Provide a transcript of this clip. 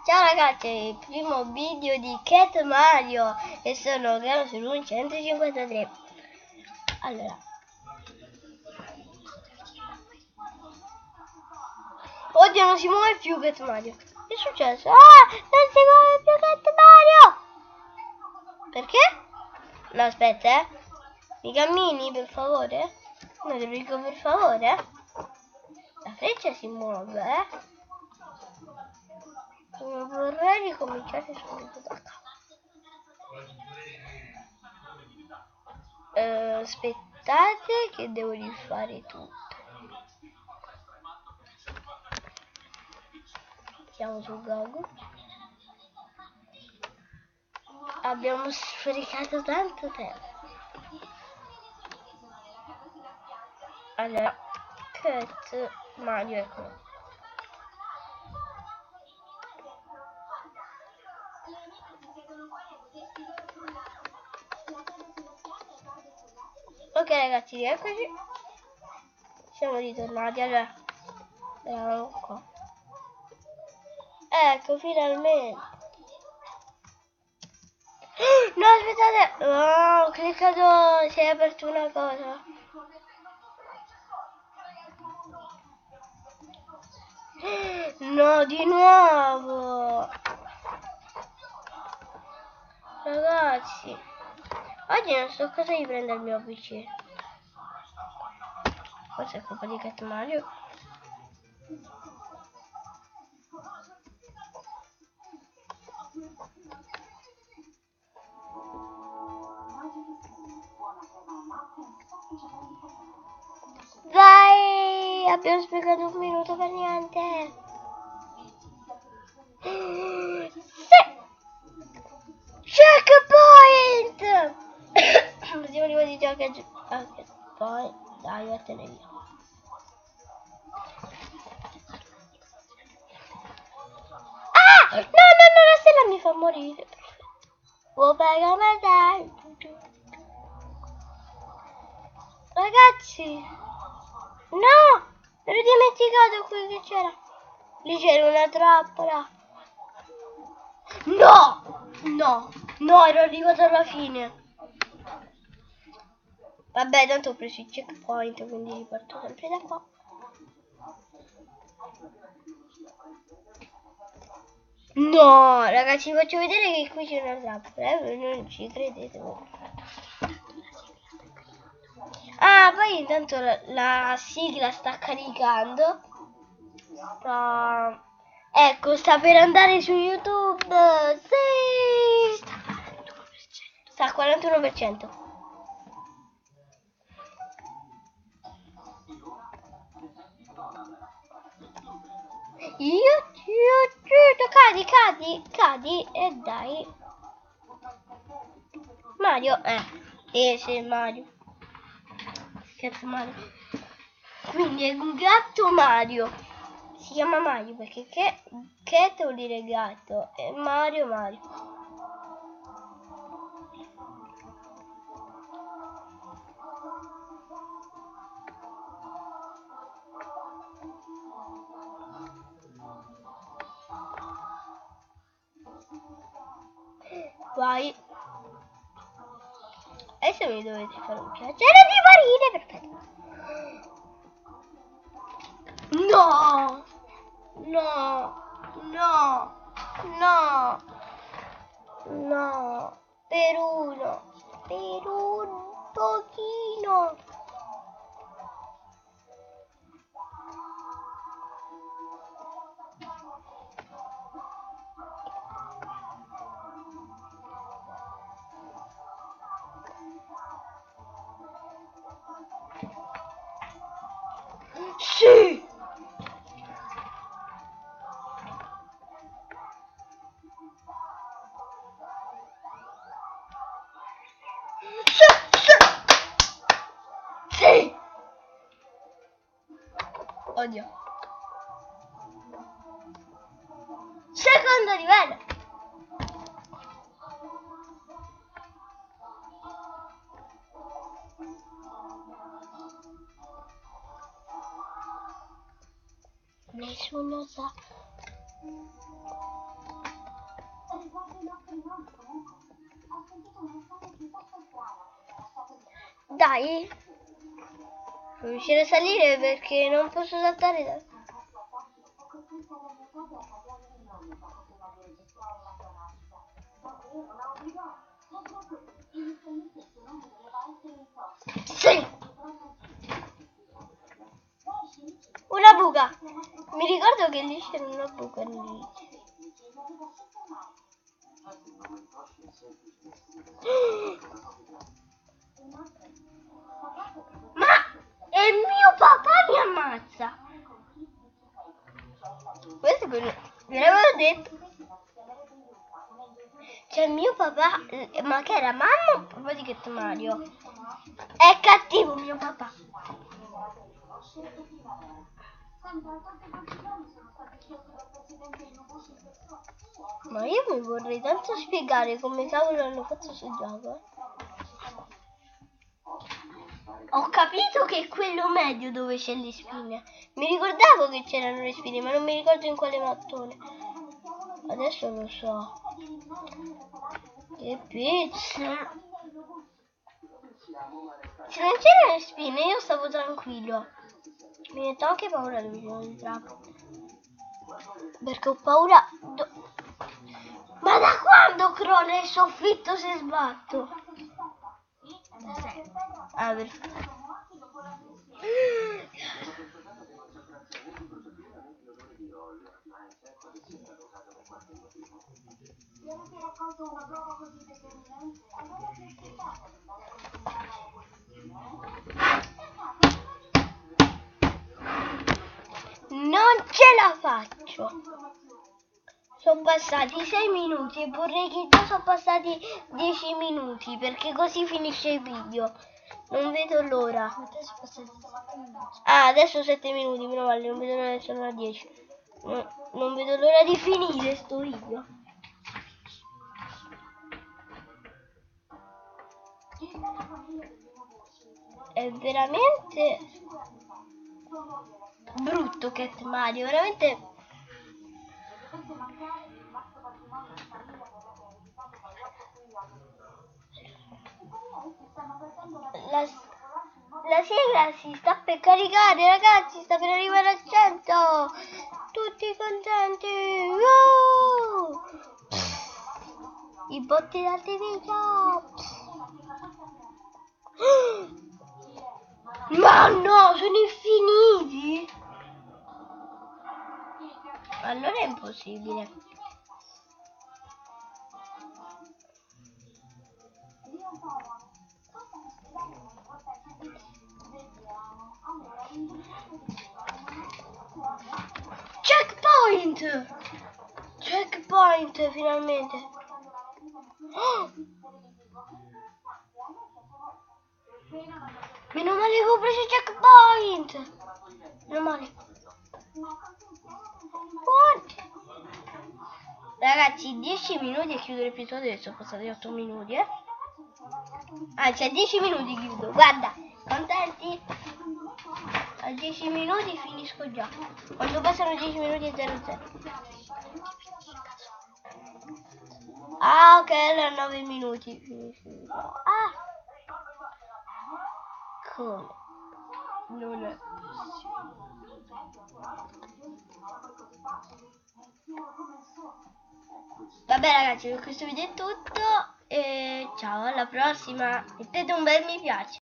Ciao ragazzi, è il primo video di Cat Mario e sono grado su 153. Allora, oddio, non si muove più Cat Mario. Che è successo? Ah, non si muove più Cat Mario. Perché? No, aspetta, mi cammini per favore? No, te lo dico per favore. La freccia si muove, Non vorrei ricominciare subito da capo. Aspettate che devo rifare tutto. Siamo su Google. Abbiamo sprecato tanto tempo. Allora, Cat Mario, ecco. Ok ragazzi, eccoci. Siamo ritornati. Allora, eravamo qua. Ecco, finalmente. No, aspettate. Oh, ho cliccato. Si è aperto una cosa. No, di nuovo. Ragazzi, oggi non so cosa gli prende il mio PC. Forse è colpa di Cat Mario. Vai! Abbiamo spiegato un minuto per niente. Checkpoint! L'ultimo livello di gioco è poi dai, vattene via. Ah! No, la stella mi fa morire. Vuoi pagare dai? Ragazzi! No! Mi ero dimenticato qui che c'era. Lì c'era una trappola. No, ero arrivato alla fine. Vabbè, tanto ho preso il checkpoint, quindi riparto sempre da qua. No, ragazzi, vi faccio vedere che qui c'è una trappola, non ci credete voi. Ah, poi intanto la sigla sta caricando. Ecco, sta per andare su YouTube. Sì, sta al 41%. Cadi e dai. Mario, sì, Mario. Cat Mario. Quindi è un gatto Mario. Si chiama Mario perché Cat vuol dire gatto e Mario. Vai. Adesso mi dovete fare un piacere di morire, perfetto. No, per un pochino. Sì! Sì! Oddio. Secondo livello. Nessuno sa. Dai. Non riuscire a salire perché non posso saltare da... Sì! Una buca! Mi ricordo che lì c'era una buca lì. Ma è mio papà mi ammazza! Questo è quello ve l'avevo detto. Cioè mio papà, ma che era mamma o papà di Cat Mario? È cattivo mio papà. Ma io mi vorrei tanto spiegare come cavolo hanno fatto questo gioco. Ho capito che è quello medio dove c'è le spine. Mi ricordavo che c'erano le spine, ma non mi ricordo in quale mattone. Adesso lo so. Che pizza! Se non c'erano le spine io stavo tranquillo. Mi metto anche paura all'ultimo di trappola. Perché ho paura... Ma da quando crolla il soffitto se sbatto? Da sempre. Ah, perfetto. Non ce la faccio. Sono passati 6 minuti e vorrei che già sono passati 10 minuti perché così finisce il video. Non vedo l'ora. Ah, adesso 7 minuti, meno male, non vedo l'ora, sono a 10. Non vedo l'ora di finire sto video. È veramente brutto Cat Mario, veramente. La sigla si sta per caricare, ragazzi, sta per arrivare al 100. Tutti contenti. I botti da video. Ma no, sono infiniti. Allora è impossibile. Checkpoint! Checkpoint finalmente. Oh! Meno male che ho preso il checkpoint. Meno male. What? Ragazzi, 10 minuti e chiudo l'episodio. Adesso sono passati 8 minuti, Anzi, a 10 minuti chiudo. Guarda, contenti? A 10 minuti finisco già. Quando passano 10 minuti e 00. Ah, ok, allora 9 minuti finisco. Ah! Come? Non è. Vabbè ragazzi, per questo video è tutto e ciao, alla prossima, mettete un bel mi piace.